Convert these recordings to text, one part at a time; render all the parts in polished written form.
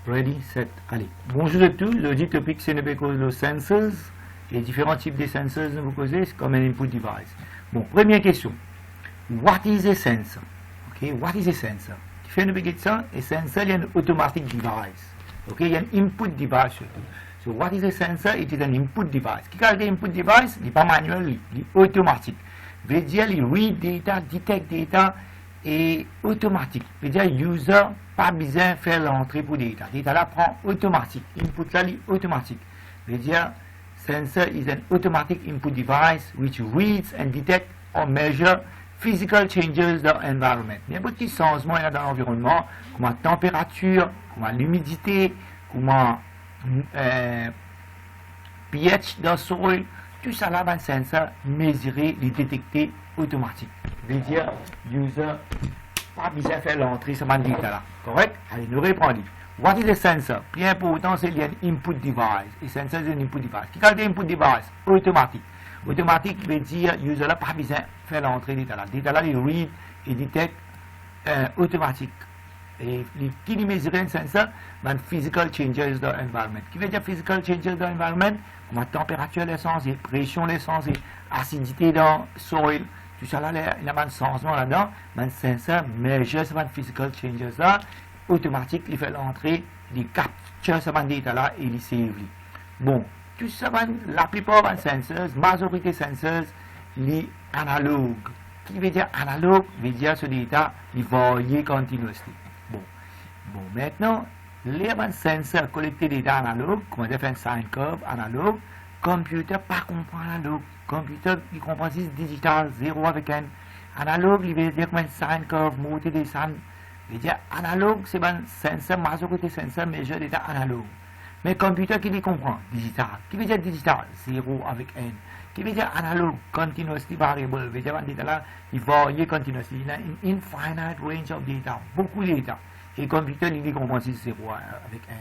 Ready, set, allez. Bonjour à tous, le topic c'est le sensors, les différents types de sensors que vous posez comme un input device. Bon, première question. What is a sensor? Ok, what is a sensor? Qui fait une petite ça? A sensor, il y a un automatic device. Ok, il y a un input device surtout. So, what is a sensor? It is an input device. Qui parle d'input device? Il n'est pas manuel, il est automatique. Veut dire, il read data, detect data, et automatique. Veut dire, user pas besoin de faire l'entrée pour data. Data là prend automatique. Input là, il est automatique. Veut dire, sensor is an automatic input device which reads and detects or measures physical changes in the environment. Il y a beaucoup de changements dans l'environnement, comme la température, comme l'humidité, comme pH dans le sol. Tout ça là, un sensor mesurer, les détecter automatique. Veut dire, user pas besoin de faire l'entrée sur ma data là. Correct? Allez, nous répondons. What is a sensor? Plus important, c'est un input device. Et sensor, c'est un input device. Qui parle d'input device? Automatique. Automatique veut dire, user là pas besoin de faire l'entrée data là. Data là, il read et detect automatique. Et qui mesure un sensor? Ben, physical changes dans l'environnement. Qui veut dire physical changes dans l'environnement? Comme la température de l'essence, la pression de l'essence, l'acidité dans le sol. Tout ça là, il y a un changement là-dedans. Ben, sensor mesure ces physical changes là. Automatique, il fait l'entrée, il capture ce data là et il save. Bon, tout ça, la plupart des sensors, majorité des sensors, les analogues. Qui veut dire analogue? Veut dire ce data, il varie continuously. Bon, maintenant, les sensors collectés des data analogues, comme on fait un sine curve analogue, computer pas comprend analogue. Computer, il comprend 6 digital, 0 avec un analogue, il veut dire comme un sine curve, monter des sines. Veut dire analogue, c'est un sensor, majorité sensor, mesure d'état analogue. Mais computer qui les comprend, digital. Qui veut dire digital? 0 avec n. Qui veut dire analogue, continuously variable. Veut dire data là, il varie continuously. Il a une infinite range of data, beaucoup de data. Et computer, il les comprend 0 avec n.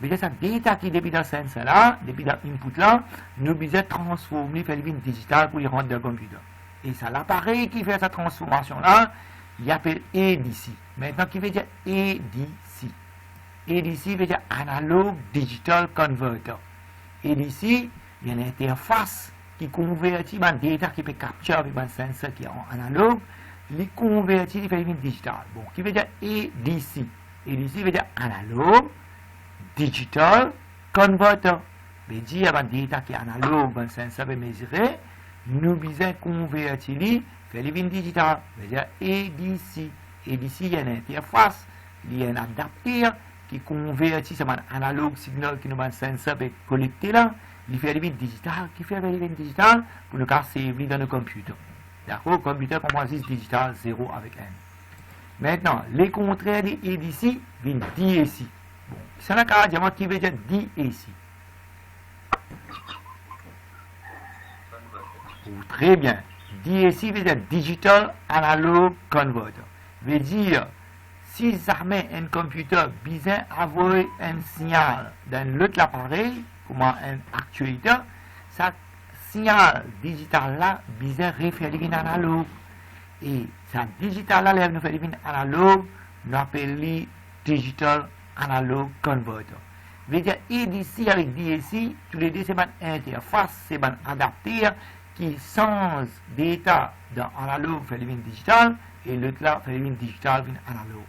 Veut dire ça, data qui depuis dans le sensor là, depuis dans l'input là, nous besoin transformer, faire une digital pour y rentrer dans le computer. Et ça, l'appareil qui fait cette transformation là, il appelle ADC. Maintenant, qui veut dire ADC? ADC veut dire Analog Digital Converter. ADC, il y a une interface qui convertit ma data qui peut capturer avec un sensor qui est en analogue, il convertit, il fait une digital. Bon, qui veut dire ADC? ADC veut dire Analog Digital Converter. Veut dire, il y a data qui est analogue, un sensor peut mesurer, nous besoin convertir, faire une digital. Veut dire ADC. ADC, il y a une interface, il y a un adaptateur qui convertit ce analogue signal qui nous a un sensor peut collecter là, il fait une digital, qui fait une digital pour le cas save dans le computer. D'accord? Le computer comprend 6 digital, 0 avec n. Maintenant, les contraires de ADC viennent DAC. Bon, c'est le cas qui veut dire DAC. Très bien. DAC veut dire Digital Analog Converter. Veut dire, si jamais un computer besoin d'avoir un signal dans l'autre appareil, comme un actuateur, ça signal digital là besoin de référer à analogue. Et ça digital là, nous fait une analogue, nous appelons Digital Analog Converter. Veut dire, ADC avec DAC, tous les deux c'est une interface, c'est un adaptateur qui change data dans analogue fait une digital et l'autre là fait une digital une analogue.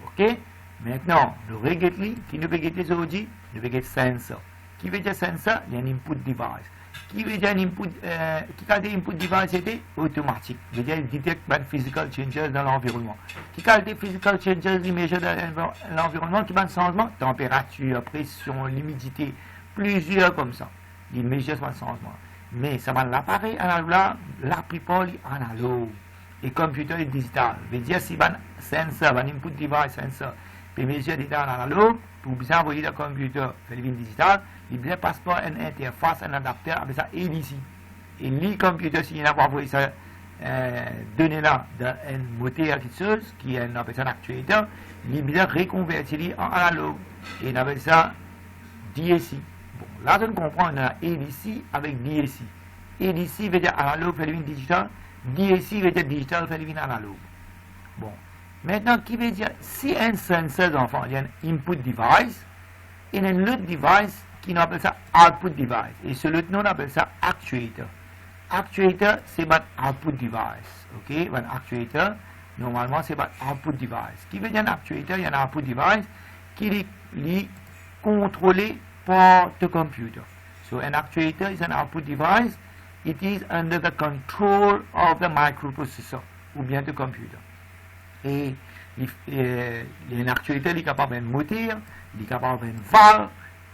Ok? Maintenant, le regarder qui nous regarde aujourd'hui, nous regarde sensor. Qui veut dire sensor? Il y a un input device. Qui veut dire un input, qui a des input device c'était automatique. Veut dire il détecte des physical changes dans l'environnement. Qui a des physical changes, il mesure dans l'environnement, qui a un changement, température, pression, l'humidité, plusieurs comme ça. Il mesure ce changement. Mais ça va l'appareil analogue là, la plupart est analogue. Et computer est digital. Veut dire si un sensor, un input device sensor, peut mesurer des data analogue, pour bien envoyer le computer faire une digital, il bien passe par une interface, un adaptateur avec ça ADC. Et le computer, s'il n'a pas envoyé ça données là dans un moteur quelque chose, qui est un actuateur, il bien reconvertir en analogue. Et il appelle ça DAC. Bon, là, on comprend, on a ADC avec DAC. ADC veut dire analogue fait une digital, DAC veut dire digital fait une analogue. Bon, maintenant, qui veut dire, si un sensor d'enfant, il y a un input device, il y a un autre device qui appelle ça output device. Et celui nous on appelle ça actuator. Actuator, c'est votre output device. OK? Votre actuator, normalement, c'est votre output device. Qui veut dire un actuator? Il y a un output device qui est contrôlé par le computer. So, an actuator is an output device. It is under the control of the microprocessor ou bien the computer. Et un actuateur est capable d'un moteur, il est capable d'un valve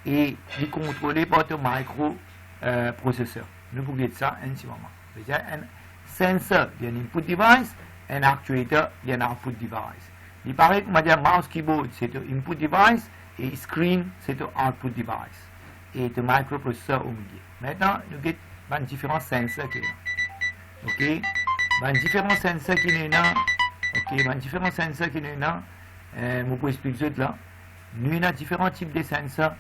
et il est contrôlé par le microprocesseur. Nous pouvons dire ça un petit moment. Un sensor, il y a un input device, un actuateur, il y a un output device. Il paraît qu'on va dire mouse keyboard, c'est un input device et screen, c'est un output device. Et le microprocesseur au milieu. Maintenant, nous avons différents sensors qui sont là. OK? Différents sensors qui sont là. OK? Différents sensors qui sont là. Je vous expliquer là. Nous avons différents types de sensors.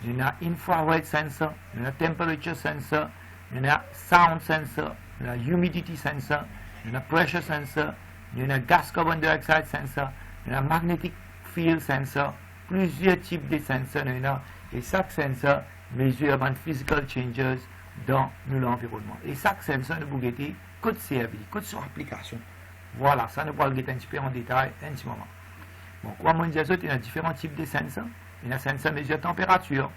Nous avons infrared sensor, nous avons temperature sensor, nous avons sound sensor, nous avons humidity sensor, nous avons pressure sensor, nous avons gas carbon dioxide sensor, nous avons magnetic field sensor, plusieurs types de sensors nous avons. Et chaque sensor mesure les physical changes dans l'environnement. Et chaque sensor nous avons code service, code sur application. Voilà, ça nous va le un petit peu en détail un petit moment. Bon, comme on dit, il y a différents types de sensors. Il y a un sensor mesure température.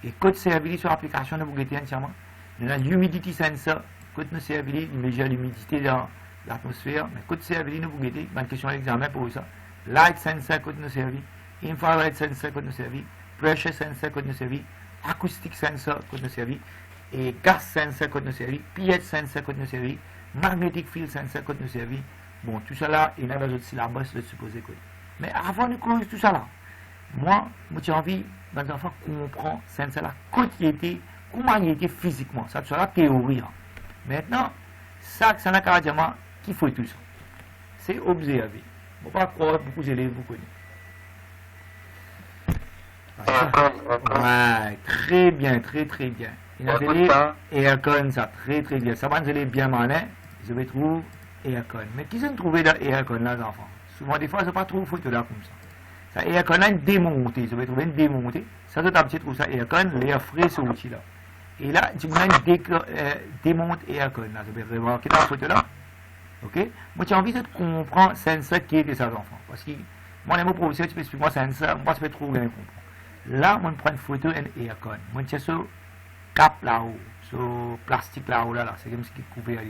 Et code service sur application nous avons entièrement. Il y a l'humidity sensor, code nous service mesure l'humidité dans l'atmosphère. Mais code service nous avons une question d'examen pour ça. Light sensor, code nous service. Infrared sensor, code nous service. Pressure sensor, code nous service. Acoustic sensor, code nous service. Et gas sensor, code nous service. pH sensor, code nous service. Magnetic field sensor, code nous service. Bon, tout ça là, il y a dans notre syllabus le supposé code. Mais avant de close tout ça là, moi, j'ai envie, les enfants, comprendre sensor là, quantité, comment il était physiquement. Ça, c'est la théorie. Hein. Maintenant, ça, c'est un carrément qui fait tout ça. C'est observer. Je ne vais pas croire beaucoup d'élèves vous connaissez. Ouais, très bien, très très bien. Il y a des élèves Aircon, ça, très très bien. Ça va nous aller bien malin, je vais trouver Aircon. Mais qui s'est trouvé dans Aircon là, les enfants? Souvent, des fois, je ne pas trouver photo là comme ça. Ça, Aircon là, une démontée. Je vais trouver une démontée. Ça, tout à petit, trouve ça Aircon, l'air frais sur l'outil là. Et là, tu me démonte Aircon là. Je vais voir quelle est la photo là. Ok? Moi, j'ai envie de comprendre sensor qui est de ces enfants. Parce que moi, les mots professeurs, tu peux expliquer moi sensor, moi, je peux trop bien comprendre. Là, moi, je prends une photo d'un Aircon. Moi, je suis sur cap là-haut, sur plastique là-haut là. C'est comme ce qui est coupé là.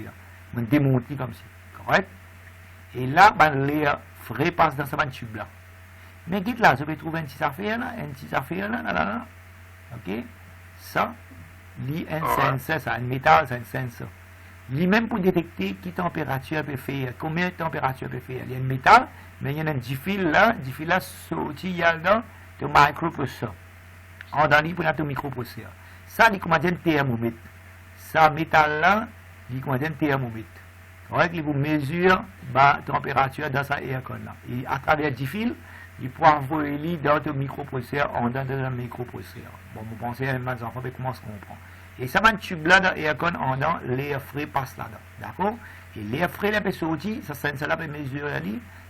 Moi, je démonte comme ça. Correct? Et là, ben, l'air frais passe dans ce tube là. Mais dites là, je vais trouver une petite affaire là, là. Ok? Ça, c'est un sensor, ça, un métal, c'est un sensor. Lui-même pour détecter quelle température peut faire, combien de température peut faire. Il y a un métal, mais il y a un fil là sorti, il y a là, le microprocesseur. En dans pour notre microprocesseur. Ça, il commande un thermomètre. Ça, métal là, il commande un thermomètre. Il vous mesure la température dans sa aircon là. Et à travers 10 fils, il peut envoyer dans le microprocesseur en dans un microprocesseur. Bon, vous pensez à mes enfants, comment on se comprend. Et ça va un tube là dans l'aircon en dans, l'air frais passe là-dedans. D'accord? Et l'air frais là peut sortir, ça sensor là peut mesurer là.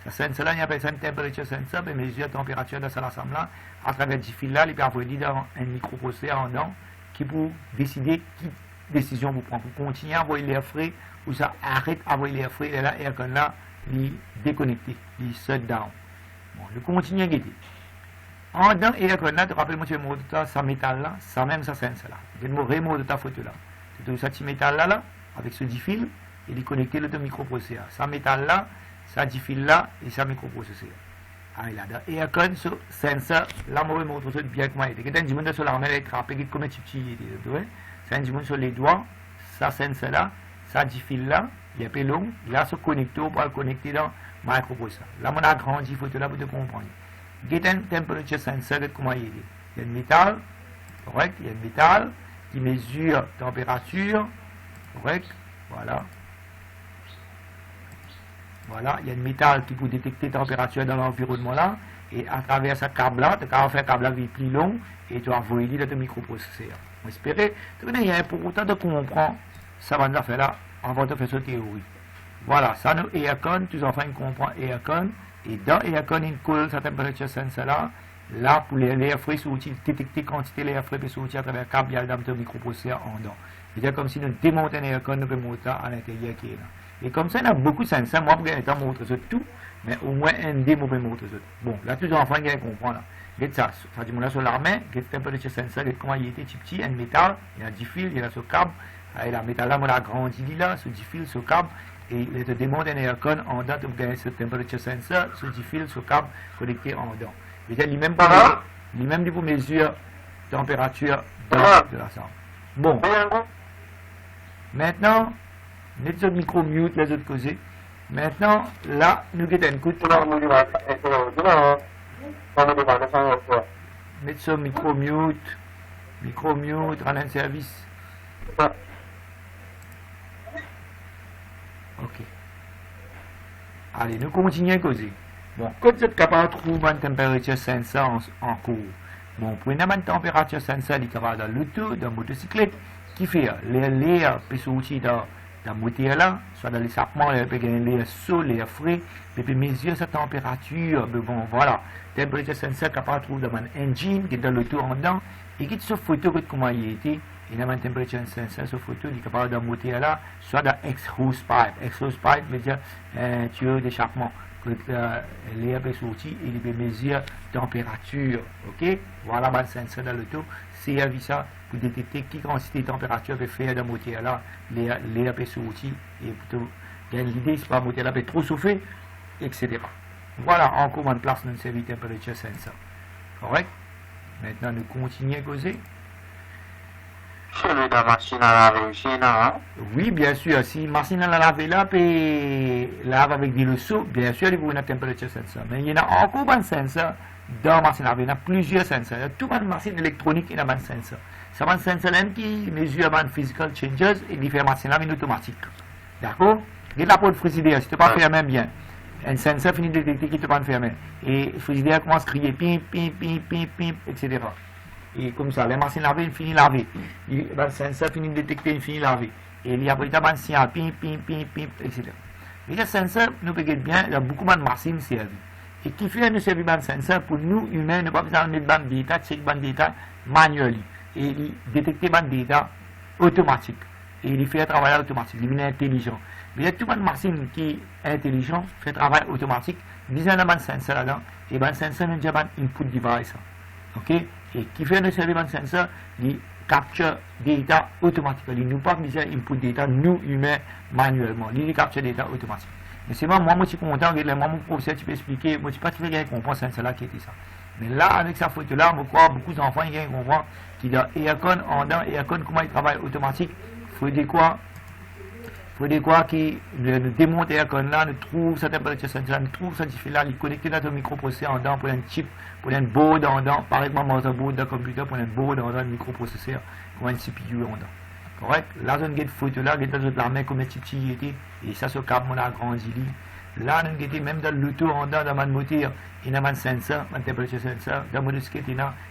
Ça sensor là, il appelle ça une temperature sensor, peut mesurer la température dans cet ensemble là. À travers 10 fils là, il peut envoyer dans un microprocesseur en dans, qui peut décider quelle décision vous prenez. Vous continuez à envoyer l'air frais ou ça arrête d'envoyer l'air frais et là, l'aircon là, il déconnecté, il shut down. Bon, je continue à guetter. En dans l'aircon là, tu rappelles moi tu remontes ça métal là, ça même ça sensor là. Tu remontes ta photo là. C'est tout ça petit métal là, avec ce 10 fils, il est connecté le microprocesseur. Ça métal là, ça 10 fils là, et ça microprocesseur. Ah, là, dans l'aircon, ce sensor, là, moi, je montre ça bien que moi. Il y a un dimanche sur l'armée, il est comme un petit, c'est un dimanche sur les doigts, ça sensor là, ça 10 fils là, il est un peu long, là, se connecter, on peut le connecter dans le microprocesseur. Là, on a agrandi photo là pour te comprendre. Il y a un temperature sensor, comment il est. Il y a un métal, correct, il y a un métal qui mesure la température, correct, voilà. Voilà, il y a un métal qui peut détecter la température dans l'environnement là, et à travers ce câble là, tu vas faire un câble là plus long, et tu vas envoyer dans ton microprocesseur. J'espère que il y a important de comprendre ça va nous faire là, avant de faire cette théorie. Voilà, ça nous Aircon, tous enfants comprennent Aircon, et dans Aircon, il colle sa température sensor là, Là, pour les l'air frais sortir, détecter quantité l'air frais peut sortir à travers le câble d'adapteur microprocesseur en dedans. C'est comme si nous démontons un aircon, nous pouvons monter à l'intérieur qui est là. Et comme ça, il y a beaucoup de sens. Moi, je vais montrer ça tout, mais au moins un démo peut montrer ça. Bon, là, tous les enfants qui comprennent. Regarde ça, ça dit, là, sur l'armée, regarde temperature sensor, regarde comment il était petit, un métal, il y a 10 fils, il y a ce câble, et la métal là, on l'a agrandi là, sur 10 fils, ce câble, et il te démonte un aircon en dedans, tu gagnes ce temperature sensor, sur 10 fils, ce câble connecté en dedans. C'est-à-dire, lui-même, vous mesure température de la salle. Bon. Maintenant, mettez le micro mute, les autres causer. Maintenant, là, nous guettons un coup de mettez ce micro mute, rendre un service. Ok. Allez, nous continuons à causer. Bon, quand vous êtes capable de trouver une température sensor en cours, bon, pour une température sensor, il est capable dans l'auto, dans la motocyclette, qui fait l'air peut sortir dans la moteur là, soit dans l'échappement, il peut gagner l'air chaud, l'air frais, et puis mesurer sa température, mais bon, voilà, température sensor capable de trouver dans un engine, qui est dans l'auto en dedans, et qui est sur photo, comment il était, il y a une température sensor sur photo, il est capable dans la moteur là, soit dans exhaust pipe. Exhaust pipe veut dire un tuyau d'échappement. L'air peut sortir et il peut mesurer température. Ok? Voilà le sensor dans l'auto. C'est ça pour détecter qui quantité de température peut faire dans le moteur là. L'air peut sortir et plutôt l'idée c'est pas le moteur là peut trop souffler, etc. Voilà encore une place dans le service température sensor. Correct? Maintenant nous continuons à causer. Celui de la machine à laver aussi, non? Oui, bien sûr. Si la machine à laver là peut laver avec des seau, bien sûr, il faut une température sensor. Mais il y a encore un sensor dans la machine à laver. Il y a plusieurs sensors. Il y a toute une machine électronique et un sensor. C'est un sensor qui mesure les physical changes et qui fait la machine à laver automatique. D'accord? Il y a la porte frigidaire. Si tu ne pas fermer bien, un sensor finit de détecter qui ne pas fermer. Et le frigidaire commence à crier pim, pim, pim, pim, pim, etc. Et comme ça, les machines lavées, finissent laver. Le sensor finit de détecter, il finit laver. Et il y a un signal, pim, pim, pim, pim, etc. Et le sensor, nous regardons bien, il y a beaucoup de machines servies. Et qui fait nous servir le sensor pour nous, humains, nous ne pouvons pas mettre le data, check le data manuellement. Et il détecte le data automatique. Et il fait un travail automatique, il est intelligent. Mais il y a toute une machine qui est intelligente, fait un travail automatique, il y a un sensor là-dedans, et le sensor nous dit un input device. Ok? Et qui fait le service de sensor, il capture data automatiquement. Il nous pas besoin input data, nous humains, manuellement. Il capture data automatiquement. Mais c'est moi, je suis content, moi, mon professeur, tu peux expliquer, moi, je ne sais pas si tu comprends sensor là qui était ça. Mais là, avec sa photo là, je crois beaucoup d'enfants, ils comprennent qu'il y a aircon en dedans, aircon, comment il travaille automatique. Il faut dire quoi? Il faut quoi qui nous démonte aircon là, nous trouve sa température sensor, nous trouve sa difficulté là, il connecte notre microprocesseur en dedans pour un chip, pour un board en dedans, par exemple, motherboard d'un computer, pour un board en dedans, un microprocesseur, pour un CPU en dedans. Correct? Là, on a une photo là, on a la main comme un petit était, et ça, ce câble, on a agrandi. Là, on a même dans l'auto en dedans, dans le moteur, il y a un sensor, un température sensor, dans le monosquette,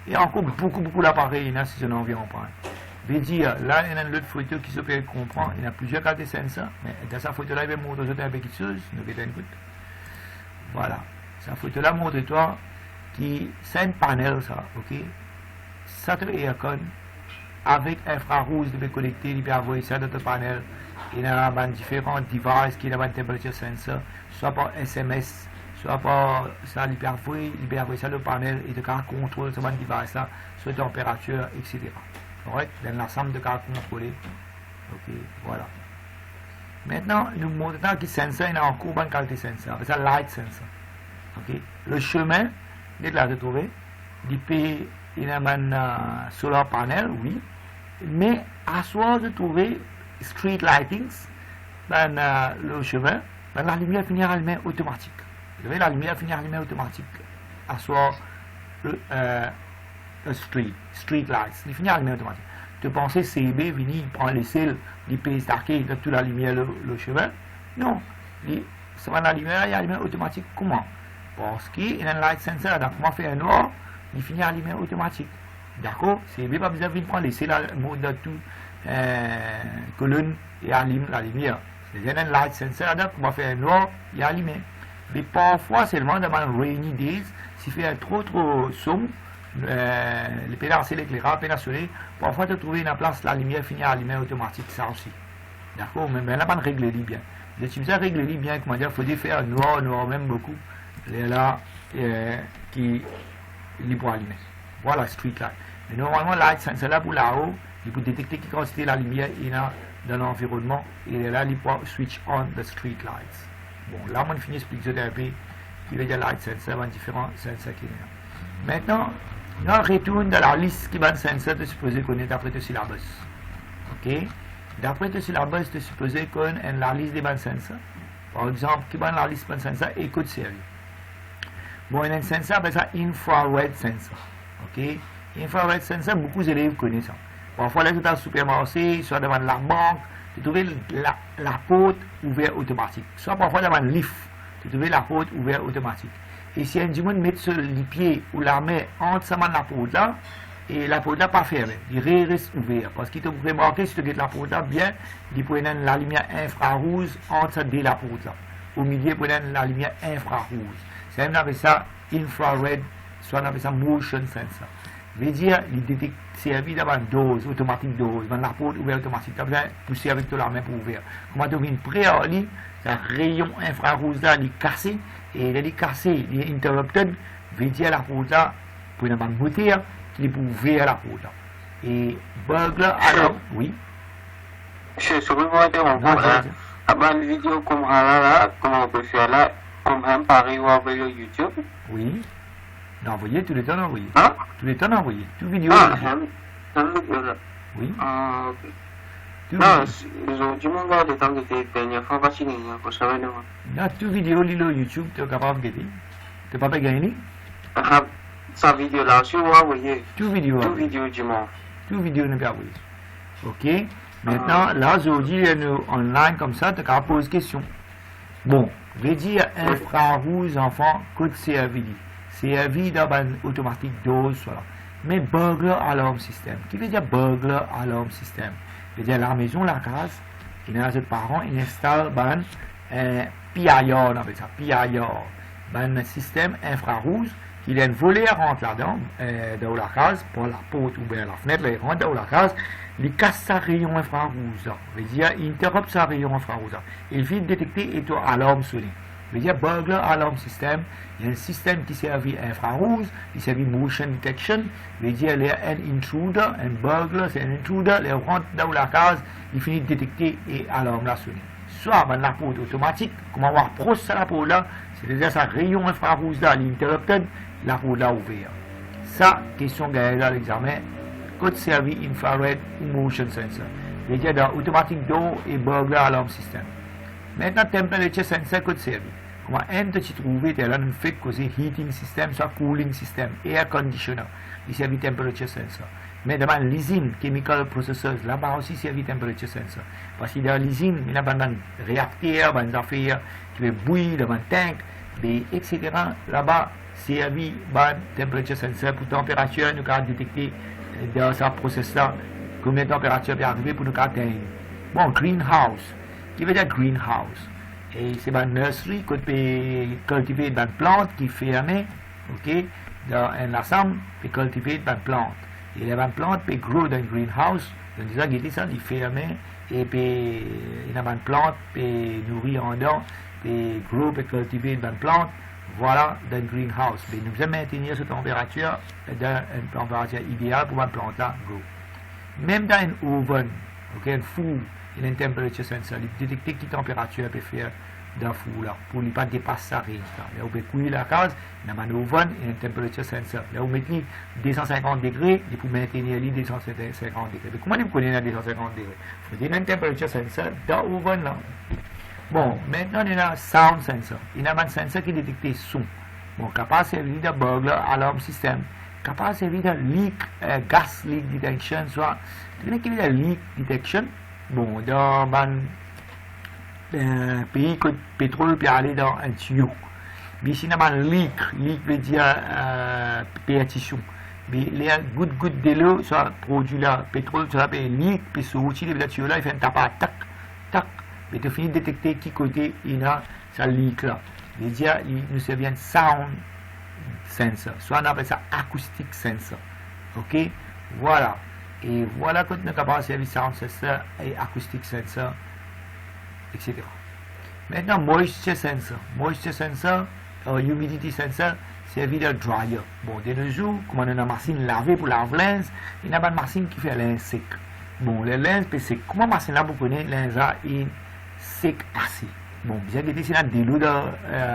et encore beaucoup d'appareils, si c'est un environ. Je veux dire, là, il y a une autre photo qui se peut comprendre. Il y a plusieurs cas de sensors, mais dans sa photo-là, il va montrer un peu quelque chose. Nous mettons une goutte. Voilà. Cette photo-là montre-toi qui c'est un panel, ça, ok? Ça, c'est aircon avec infrarouge, il peut connecter, il peut envoyer ça dans le panel. Il y a différents devices qui ont un temperature sensor, soit par SMS, soit par ça, il peut envoyer ça dans le panel et de contrôler ce device-là, soit température, etc. Correct? Dans l'ensemble de cas contrôlés. Ok, voilà. Maintenant, nous montrons que sensor est en cours de qualité sensor. C'est un light sensor. Ok? Le chemin, il est là de trouver. Il y a un solar panel, oui. Mais à soi de trouver street lightings dans le chemin, la lumière finit à allumée automatique. Vous voyez, la lumière finit à allumée automatique. À soi street lights, il finit à allumée automatique. Tu penses CB vient, il prend les selles, il peut starker, il a toute la lumière le chemin. Non, ça va la lumière, il allume automatique. Comment? Parce qu'il y a un light sensor, donc comment faire un noir, il finit à allumer automatique. D'accord? CB pas besoin de prendre les selles dans toute colonne et allume la lumière. Il y a un light sensor, donc comment faire un noir, il allume. Mais parfois, seulement dans les rainy days, Si tu fais trop sombre, les pédales, c'est l'éclairage, pédale sonné, parfois tu trouves une place, la lumière finit à lumière automatique, ça aussi. D'accord, mais là, pas de régler bien. Si tu veux régler bien, comment dire, il faut faire noir, même beaucoup. Et là, qui est pour allumer. Voilà, street light. Mais normalement, light sensor là pour là-haut, il peut détecter qui quantité la lumière il a dans l'environnement. Et là, il peut switch on the street lights. Bon, là, on finit l'explication d'un peu qui veut dire light sensor, dans différents sensors qui est là. Maintenant, on retourne dans la liste qui va de sensors de supposer qu'on est d'après le syllabus. Ok? D'après le syllabus, de supposer qu'on est la liste des bandes sensors. Par exemple, qui va dans la liste des bandes sensors, écoute série. Bon, il y a un sensor, appelle ça infrared sensor. Ok? Infrared sensor, beaucoup d'élèves connaissent ça. Parfois, là, tu es dans le supermarché, soit devant la banque, tu trouves la porte ouverte automatique. Soit parfois devant le lift, tu trouves la porte ouverte automatique. Et si un du monde met sur les pieds ou la main entre la porte là, et la porte là pas fermée, il reste ouvert. Parce qu'il te peut remarquer, si tu regardes la porte là bien, il peut y avoir la lumière infrarouge entre deux la porte là. Au milieu, il peut y avoir la lumière infrarouge. C'est même avec ça infrared, soit on appelle ça motion sensor. Veut dire, il détecte, servir d'avoir une dose, automatique dose, dans la porte ouverte automatique. Tu as besoin de pousser avec ta main pour ouvrir. Comment tu viens prêt à aller, le rayon infrarouge là, il est cassé, et il est cassé, il est interrupted, veut dire la porte là, pour une moteur, qui est pour ouvrir la porte là. Et burglar, alors, oui. Je suis interrompre. Avant une vidéo comme là, comment on peut faire là, comme un pari ou avec le YouTube. Oui. D'envoyer, tous les temps d'envoyer. Hein? Tous les temps d'envoyer. Tout vidéo. Ah, un vidéo là. Oui. Ah, ok. Tout Non, vidéo. je m'en regarde le temps que tu es dernière fois, pas si bien, pour savoir de moi. Non, tout vidéo, lilo YouTube, tu es capable de gagner. Tu n'es pas gagner. Ah, sa vidéo là, si vous envoyez. Tout vidéo. Tout vidéo du monde. Tout vidéo ne peut envoyer. Ok. Maintenant, là, aujourd'hui, nous online comme ça, tu as poser question. Bon, je vais dire infrarouge, enfant, code CRVD. CRV dans automatique dose, voilà. Mais burglar alarm system. Qui veut dire burglar alarm system? Veut dire la maison, la case, il y a des parents, ils installent un PIR, on appelle ça, PIR. Un système infrarouge, il y a une volée rentre là-dedans, dans la case, pour la porte ou bien la fenêtre, il rentre dans la case, il casse sa rayon infrarouge. Veut dire, il interrompt sa rayon infrarouge. Il vient détecter et tout alarme sonner. Veut dire burglar alarm system. Il y a un système qui servait infrarouge, qui servait motion detection. Veut dire il y a un intruder, un burglar, c'est un intruder, il rentre dans la case, il finit de détecter et alarme la sonner. Soit dans la porte automatique, comment on va approcher la porte là, c'est-à-dire sa rayon infrarouge là, l'interrupted, la porte là ouverte. Ça, question gagnée dans l'examen, code servi infrared ou motion sensor. Veut dire dans automatic door et burglar alarm system. Maintenant, temperature sensor code servi. Comment tu trouves, tu as un fait causer heating system, soit cooling system, air conditioner, il servi temperature sensor. Mais devant l'usine, chemical processors, là-bas aussi servi temperature sensor. Parce que dans l'usine, il y a un réacteur, des affaires qui veulent bouillir dans un tank, etc. Là-bas, servi temperature sensor pour température, nous avons détecté dans ce process-là combien de température peut arriver pour nous atteindre. Bon, greenhouse. Qui veut dire greenhouse? Et c'est une nursery qu'on peut cultiver une plante qui est fermée, ok, dans un ensemble, peut cultiver une plante. Et la plante peut grow dans un greenhouse, donc déjà, il est fermé, et puis une plante peut nourrir en dedans, peut grow, peut cultiver une plante, voilà, dans un greenhouse. Mais nous devons maintenir cette température, dans une température idéale pour une plante là, grow. Même dans un oven, ok, un four, il y a une température sensor, il détecte quelle température peut faire dans le four là, pour ne pas dépasser sa range. Là, on peut cuire la case, dans un oven, il y a une température sensor. Là, on met 250 degrés, il faut maintenir 250 degrés. Mais comment on connaît 250 degrés? Il faut dire une température sensor dans l'oven là. Bon, maintenant, il y a un sound sensor. Il y a un sensor qui détecte le son. Bon, capable de servir de burglar alarm system. Capable de servir de leak, gas leak detection, soit, tu connais qu'il y a leak detection? Bon, dans un pays que le pétrole peut aller dans un tuyau. Mais ici, il y a un leak veut dire pétition. Mais les gouttes de l'eau, soit produit là, pétrole, ça peut leak, puis sur le tuyau là, il fait un tapas, tac, tac. Mais tu finis de détecter qui côté il a sa leak là. Veut dire, il nous servait un sensor. Soit on appelle ça acoustic sensor. OK? Voilà. Et voilà quand nous sommes capables de servir sound sensor et acoustic sensor, etc. Maintenant, moisture sensor. Moisture sensor, humidity sensor, servi de dryer. Bon, de nos jours, comme on a une machine lavée pour laver linge, il y a une machine qui fait linge sec. Bon, le linge peut sec. Comment machine là, vous connaissez, linge là est sec assez. Bon, bien que c'est là de l'eau dans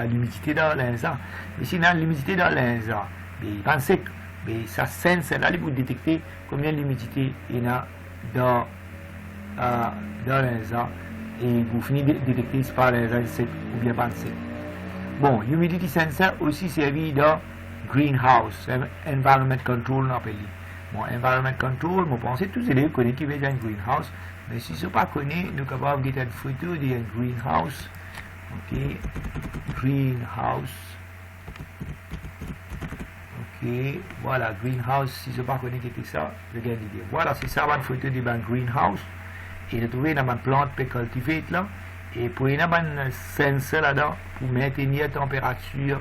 l'humidité dans linge là. Mais si dans l'humidité dans linge là, il n'est pas sec. Mais ça sense là, il peut détecter combien d'humidité il y a dans linge là. Et vous finissez de détecter si pas linge là sec ou bien pas sec. Bon, humidity sensor aussi servi dans greenhouse, environment control, on appelle. Bon, environment control, je pense que tous les élèves connaissent qui veut dire un greenhouse, mais si ce n'est pas connu, nous sommes capables de faire une photo d'un greenhouse. Ok, greenhouse. Ok, voilà, greenhouse, si ce n'est pas connu qui était ça, je viens de dire. Voilà, c'est ça une photo d'un greenhouse. Et de trouver dans une plante pour cultiver là. Et pour y avoir un sensor là-dedans pour maintenir la température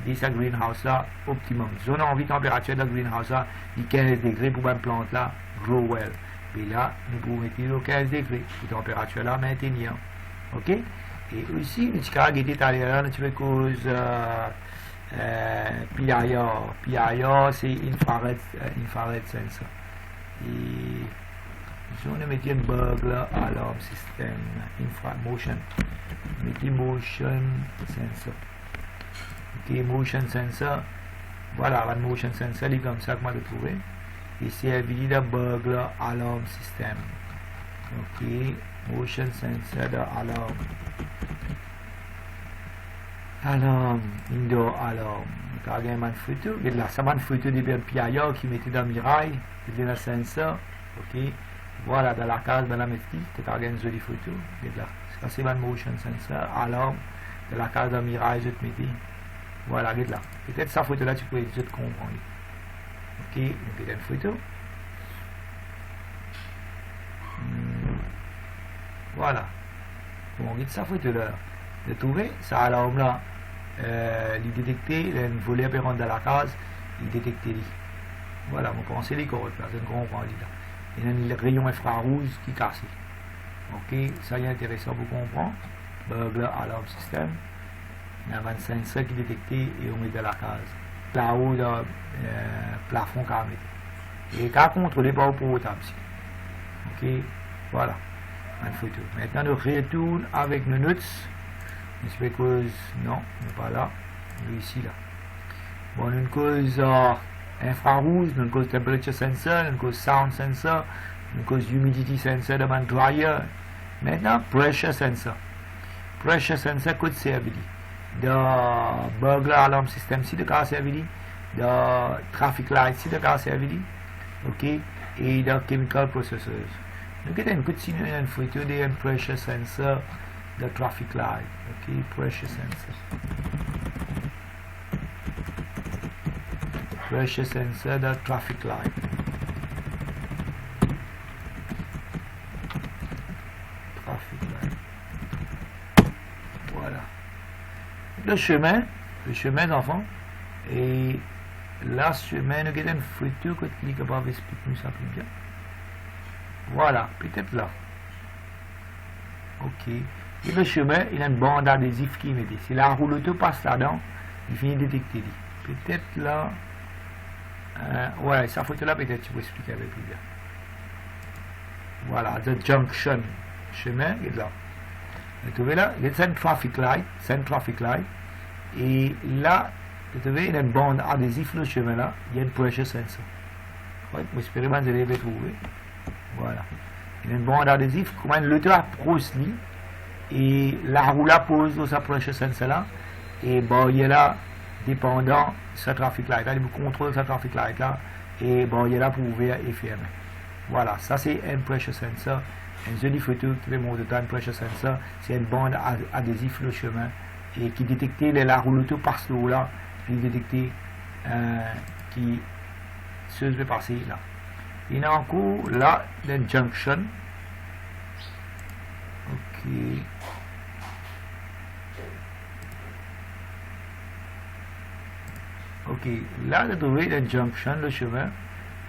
de ce greenhouse là optimum. Si on a envie de température de la greenhouse là, de 15 degrés pour une plante là, grow well. Et là, nous pouvons mettre 15 degrés pour température là maintenir. OK? Et aussi, nous avons été allé là, nous avons cause PIR, c'est infrared sensor. Et si on met un burglar alarm system, motion sensor. Ok, motion sensor. Voilà, un motion sensor, il est comme ça que je l'ai trouvé. Et c'est un burglar alarm system. Ok, motion sensor de alarm. Alarm, indoor alarm. Donc, il y a une photo. Il y a une photo de PIR qui mettait dans le mirail. Il y a un sensor. Ok. Voilà, dans la case de la mesquite, tu as une jolie photo. Ça, c'est un motion sensor. Alors, de la case de mirage, je te mets. Voilà, regarde là. Peut-être cette photo-là, tu peux te comprendre. Ok, donc, une photo. Voilà. Bon, regarde cette photo-là. De trouver, ça alarme-là, il détectait, il volet apparent dans la case, il détectait. Voilà, on pense les cordes, là, je comprends là. Il y a un rayon infrarouge qui est cassé. Ok, ça y est intéressant pour comprendre. Burglar alarm system. Il y a un sensor qui détecte et on met dans la case. Là-haut, dans le plafond qu'on met. Et qu'à contrôler par le portable. Ok, voilà. Une photo. Maintenant, nous retournons avec nos notes. J'espère que non, pas là. Nous ici, là. Bon, une cause. Infrarouge, une cause temperature sensor, une cause sound sensor, une cause humidity sensor de man dryer. Maintenant, pressure sensor. Pressure sensor could servir. The burglar alarm system si de cas servir. The traffic light si de cas servir. OK? Et the chemical processors. Nous avons une petite photo de pressure sensor de traffic light. OK? Pressure sensor. Pressure sensor de traffic light. Traffic light. Voilà. Le chemin d'enfant. Et là, chemin, nous avons une photo qui est capable d'expliquer nous ça plus bien. Voilà, peut-être là. Ok. Et le chemin, il a une bande adhésive qui met. Si la roue auto passe là-dedans, il finit de détecter. Peut-être là. Ouais, sa photo-là, peut-être tu peux expliquer avec lui bien. Voilà, the junction. Chemin, il est là. Vous trouvez là, il y a un traffic light. Et là, vous trouvez, il y a une bande adhésive le chemin là. Il y a une pressure sensor. Ouais, vous espérez que vous allez trouver. Voilà. Il y a une bande adhésive. Comment l'auto approche lui. Et la roue la pose dans sa pressure sensor là. Et bon, il y a là. Dépendant de ce traffic light là, il vous contrôle ce traffic light là, et bon, il est là pour ouvrir et fermer. Voilà, ça c'est un pressure sensor. Une jolie photo qui vous montre un pressure sensor, c'est une bande adhésive le chemin et qui détecte la roue auto passe l'eau là, puis détecte qui se veut passer là. Il y a encore là, une junction. Ok. Ok, Ok, là, vous trouvez le junction, le chemin,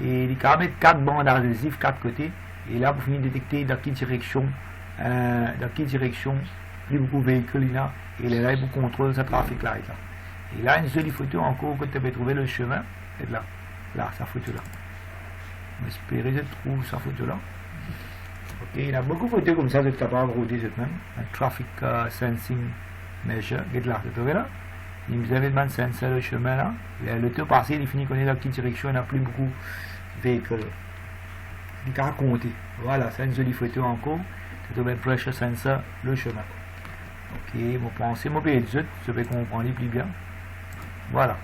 et il va mettre 4 bandes adhésives, 4 côtés, et là, vous finissez de détecter dans quelle direction plus beaucoup de véhicules il y a, et là, vous contrôlez ce trafic-là. Et là, une jolie photo encore que tu peux trouver le chemin, et là, sa photo-là. J'espère que je trouve sa photo-là. Ok, il y a beaucoup de photos comme ça, vous êtes capable de rouler cette même. Un traffic sensing measure, regarde là, vous trouvez là? Vous avez demandé sensor le chemin là. Le passé, il finit qu'on est dans quelle direction, il n'y a plus beaucoup de véhicules. Il a compté. Voilà, c'est une jolie photo encore. C'est un pressure sensor, le chemin. Ok, vous pensez, mon pays de je vais comprendre plus bien. Voilà.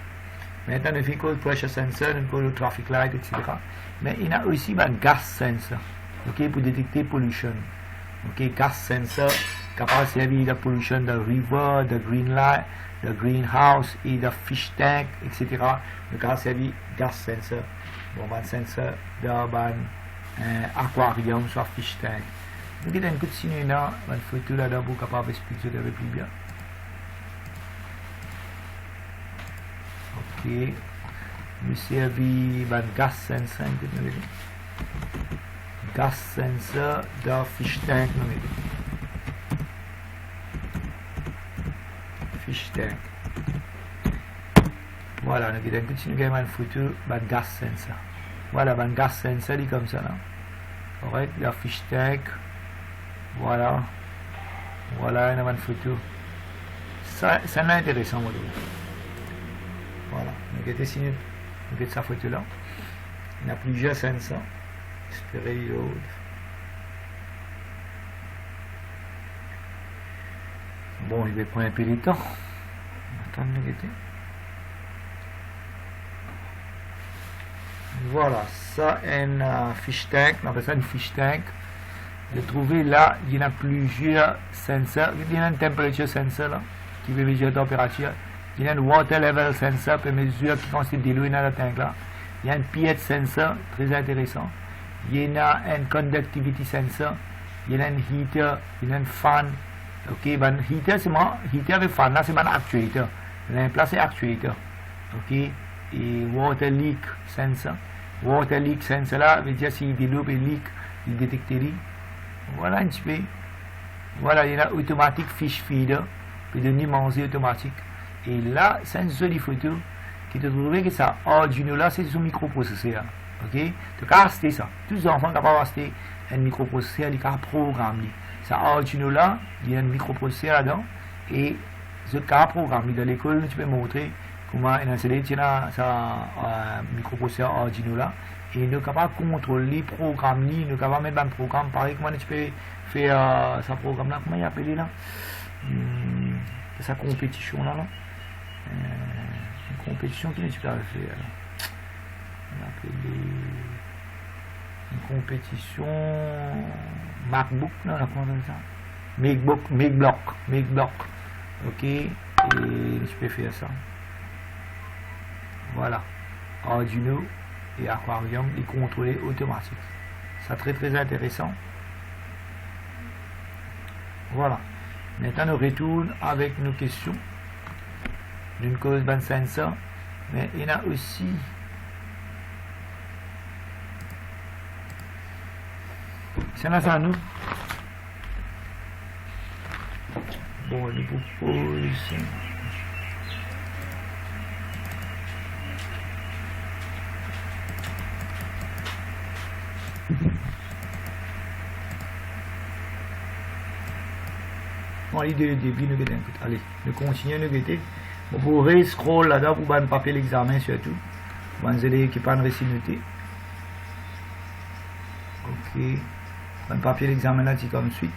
Maintenant, on fait le pressure sensor, le traffic light, etc. Mais il y a aussi un gas sensor, okay, pour détecter pollution. Okay, gas sensor capable de servir de pollution de river, de green light, de greenhouse et de fish tank, etc. Donc, il servi gas sensor. Bon, un sensor d'un aquarium, soit fish tank. Donc, il y a une petite signe là, une photo là-dedans pour capable d'expliquer ça plus bien. Ok. Nous servi un gas sensor. Gas sensor de fish tank. Fish tank. Voilà, nous avons continué à une photo de gas sensor. Voilà, un gas sensor est comme ça là. Correct, la fish tank. Voilà. Voilà, nous avons une photo. Ça c'est intéressant, moi. Voilà, nous avons signé sa photo là. Il y a plusieurs sensors. Espérez bon, il va prendre un peu de temps. Attends, voilà, ça est un fish tank. On appelle ça une fish tank. J'ai trouvé là, il y a plusieurs sensors. Il y a un temperature sensor là, qui veut mesurer la température. Il y a un water level sensor pour mesurer qui constitue de l'eau dans le tank là. Il y a un pH sensor, très intéressant. Il y a un conductivity sensor. Il y a un heater, il y a un fan. Ok, ben heater c'est moi, heater avec fan là c'est mon actuateur. L'emplacé actuateur. Ok, et water leak sensor. Water leak sensor là veut dire s'il développe un leak, il détecte. Voilà un petit peu. Voilà, il y a automatique fish feeder, puis devenir manger automatique. Et là, c'est une jolie photo qui te trouve que ça Arduino là, c'est son microprocesseur. Ok, tu peux acheter ça. Tous les enfants sont capables d'acheter un microprocesseur, ils peuvent programmer. Ça Arduino là, il y a un microprocesseur là-dedans et ce cas programmé dans l'école, tu peux montrer comment installer ça microprocesseur Arduino là et nous capable de contrôler, programmer, nous capable de mettre un programme pareil. Comment tu peux faire ce programme là, comment il appelle là, sa compétition là, une compétition qui n'est pas faire. On appelle une compétition MacBook, non, on appelle ça. Make block. Ok, et je peux faire ça. Voilà. Arduino et Aquarium est contrôlé automatique. C'est très très intéressant. Voilà. Maintenant, on retourne avec nos questions. D'une cause ban sensor, mais il y en a aussi. C'est là ça nous. Bon, je vous propose. Bon, l'idée de début, nous guettons. Allez, nous continuons, nous guetter. Vous pourrez scroll là-dedans pour ban papier l'examen surtout. Vous allez qui pas récit noté. Ok. Ban papier l'examen là, c'est comme suite.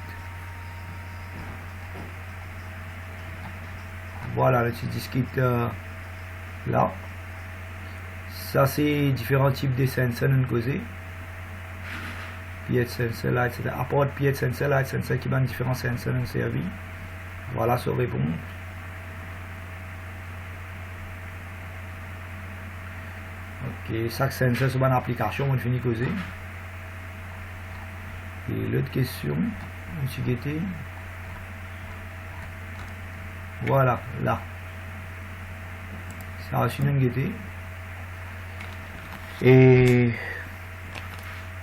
Voilà le petit disquette là. Ça c'est différents types de sensors nous causer. pH sensor là, etc. À part pH sensor là, sensor qui ont différents sensors nous servi. Voilà ça répond. Ok, chaque sensor c'est une application, on finit causer. Et l'autre question, monsieur Guetté. Voilà, là. Ça aussi nous guetter. Et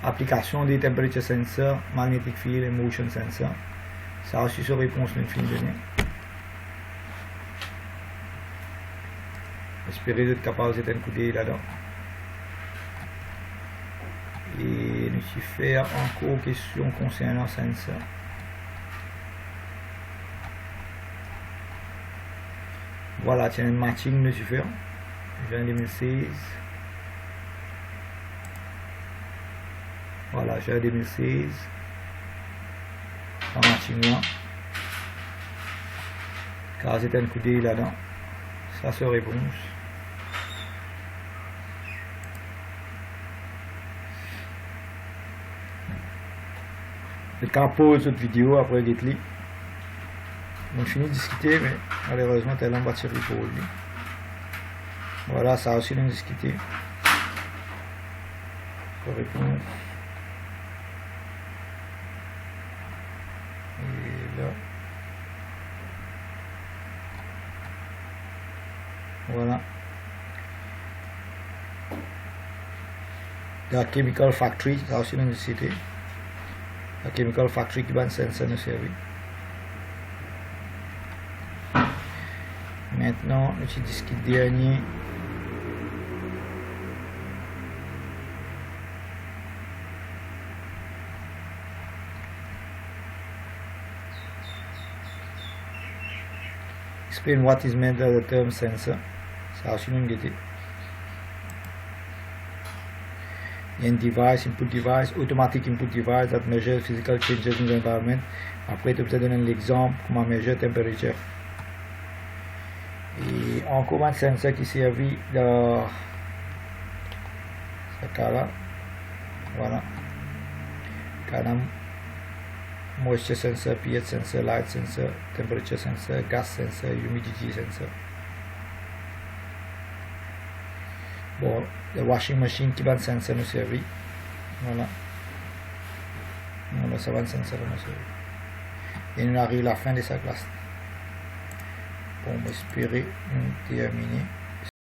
application des temperature sensor, magnetic field et motion sensor. Ça aussi sur réponse nous fin donné. Espérez d'être capable de un coup d'œil là-dedans. Et nous allons faire encore question concernant sensor. Voilà, tiens, un matching nous allons faire. Juin 2016. Voilà, juin 2016. Un matching là. Car c'est un coup d'œil là-dedans. Ça se réponse. Je vais pause cette vidéo après Getly. On finit de discuter, mais malheureusement, tu as la batterie pour lui. Voilà, ça aussi, nous discuter. Pour répondre. Et là. Voilà. La Chemical Factory, ça aussi, nous discuter. La Chemical Factory qui va nous servir. Maintenant, nous allons discuter dernier. Explain what is meant by the term sensor. Ça aussi nous guetter. Il y a un device, input device, automatic input device that measures physical changes in the environment. Après, tu peux te donner l'exemple comment measure temperature. Et encore un sensor qui servit dans ce cas-là. Voilà. Canam moisture sensor, pH sensor, light sensor, temperature sensor, gas sensor, humidity sensor. Bon, le washing machine qui va sensor nous servir. Voilà. Voilà, ça va sensor nous servir. Et nous arrivons à la fin de sa classe. Bon, espérer terminer.